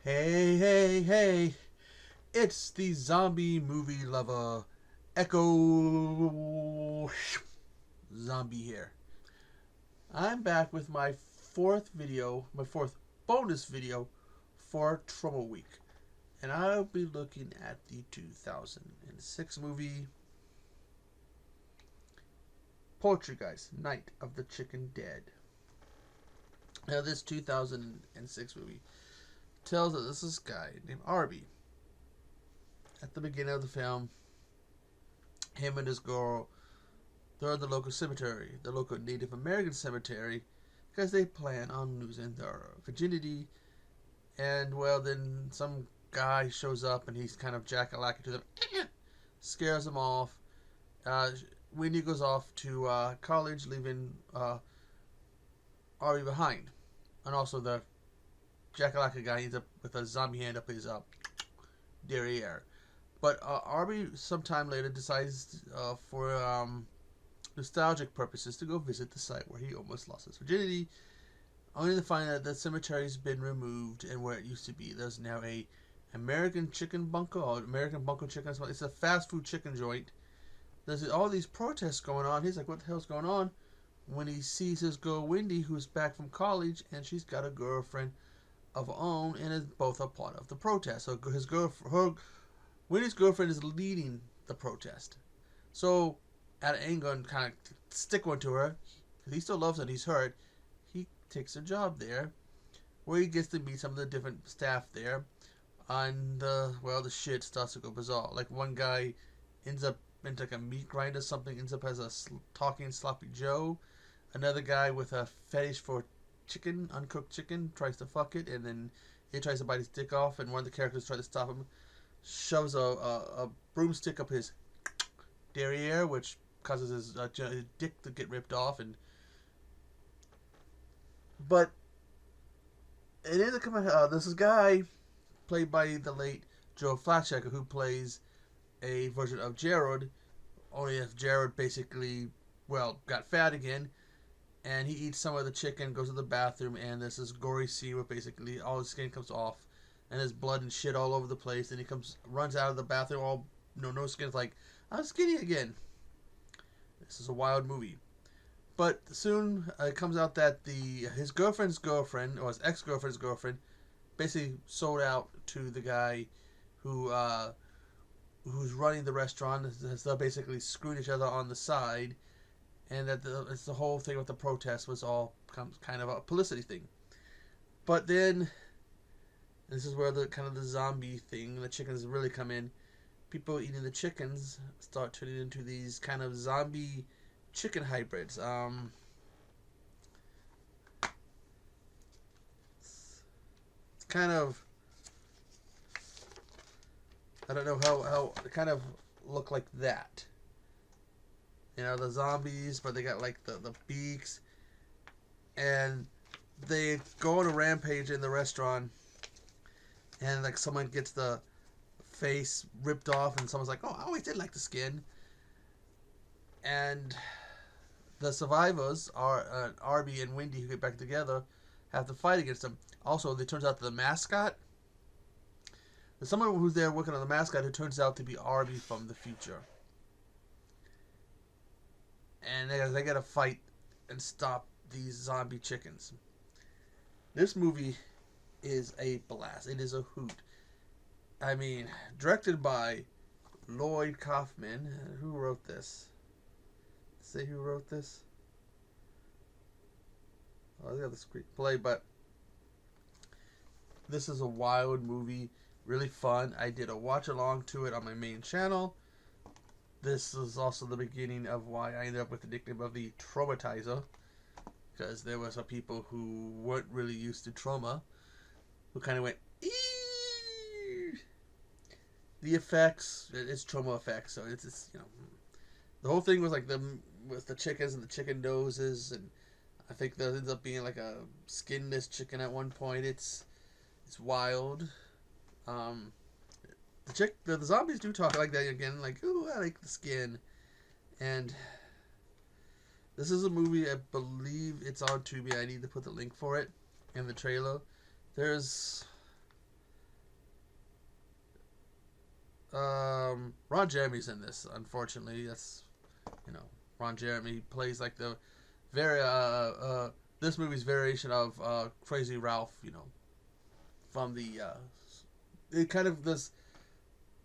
Hey, hey, hey, it's the zombie movie lover, Echo Zombie here. I'm back with my fourth bonus video for Troma Week. And I'll be looking at the 2006 movie, Poultrygeist Night of the Chicken Dead. Now, this 2006 movie tells us this guy named Arby. At the beginning of the film, him and his girl, they're at the local cemetery, the local Native American cemetery, because they plan on losing their virginity. And, well, then some guy shows up and he's kind of jack-a-lacking to them, scares them off. Wendy goes off to college, leaving Arby behind. And also the jack-a-lacking guy ends up with a zombie hand up his derriere. But Arby, sometime later, decides for nostalgic purposes to go visit the site where he almost lost his virginity, only to find that the cemetery's been removed, and where it used to be, there's now a American chicken bunker, or American bunker chicken. It's a fast food chicken joint. There's all these protests going on. He's like, what the hell's going on? When he sees his girl Wendy, who's back from college, and she's got a girlfriend of her own, and is both a part of the protest. So Wendy's girlfriend is leading the protest. So, out of anger and kind of stick one to her, because he still loves her and he's hurt, he takes a job there, where he gets to meet some of the different staff there, and the shit starts to go bizarre. Like, one guy ends up into like a meat grinder, something ends up as a talking sloppy Joe. Another guy with a fetish for chicken, uncooked chicken, tries to fuck it, and then he tries to bite his dick off, and one of the characters tries to stop him, shoves a broomstick up his derriere, which causes his dick to get ripped off. But it ends up coming. This is a guy played by the late Joe Flatchecker, who plays a version of Gerald, only if Gerald basically, got fat again, and he eats some of the chicken, goes to the bathroom, and there's this gory scene where basically all his skin comes off, and there's blood and shit all over the place, and he runs out of the bathroom, all, no skin, like, I'm skinny again. This is a wild movie. But soon it comes out that his girlfriend's girlfriend, or his ex-girlfriend's girlfriend, basically sold out to the guy who's running the restaurant. They're basically screwing each other on the side, and that it's the whole thing with the protest was all kind of a publicity thing. But then, this is where the kind of the zombie thing, the chickens really come in. People eating the chickens start turning into these kind of zombie chicken hybrids. It's kind of, I don't know how it kind of look like that. The zombies, but they got like the beaks, and they go on a rampage in the restaurant, and like someone gets the face ripped off, and someone's like, oh, I always did like the skin. And the survivors are Arby and Wendy, who get back together, have to fight against them. Also, it turns out the mascot, there's someone who's there working on the mascot who turns out to be Arby from the future. And they gotta fight and stop these zombie chickens. This movie is a blast. It is a hoot. I mean, directed by Lloyd Kaufman. Who wrote this? Say who wrote this? Oh, I got the screenplay, but this is a wild movie. Really fun. I did a watch along to it on my main channel. This is also the beginning of why I ended up with the nickname of the Traumatizer, because there were some people who weren't really used to trauma, who kind of went, eee! The effects, it's trauma effects, so it's the whole thing was like with the chickens and the chicken noses, and I think there ends up being like a skinless chicken at one point. It's wild. The zombies do talk like that again, like, ooh, I like the skin. And this is a movie, I believe it's on Tubi. I need to put the link for it in the trailer. There's Ron Jeremy's in this. Unfortunately, that's Ron Jeremy plays like the very this movie's variation of Crazy Ralph. From the it kind of this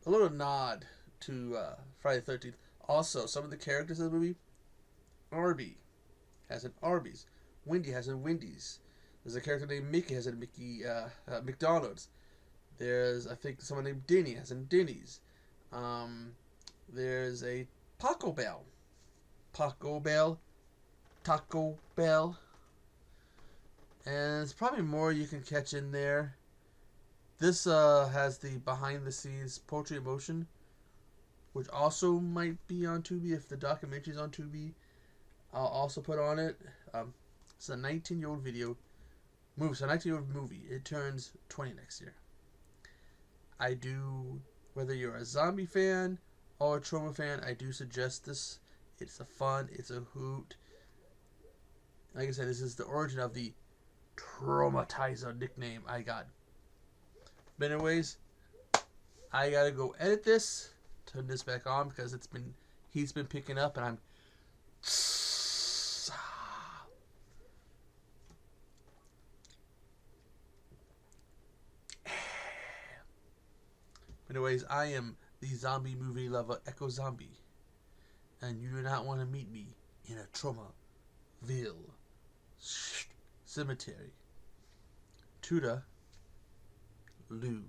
a little nod to Friday the 13th. Also, some of the characters in the movie, Arby has an Arby's, Wendy has a Wendy's. There's a character named Mickey has a Mickey McDonald's. There's I think someone named Denny has a Denny's. There's a Taco Bell, Taco Bell, and there's probably more you can catch in there. This has the behind the scenes Poultry Emotion, which also might be on Tubi if the documentary's on Tubi. I'll also put on it. It's a 19-year-old video movie. It's a 19-year-old movie. It turns 20 next year. I do, whether you're a zombie fan or a Troma fan, I do suggest this. It's a fun. It's a hoot. Like I said, this is the origin of the Traumatizer nickname I got. But anyways, I gotta go edit this, turn this back on because he's been picking up and I'm anyways, I am the zombie movie lover Echo Zombie, and you do not want to meet me in a Tromaville cemetery. Tuda Lou.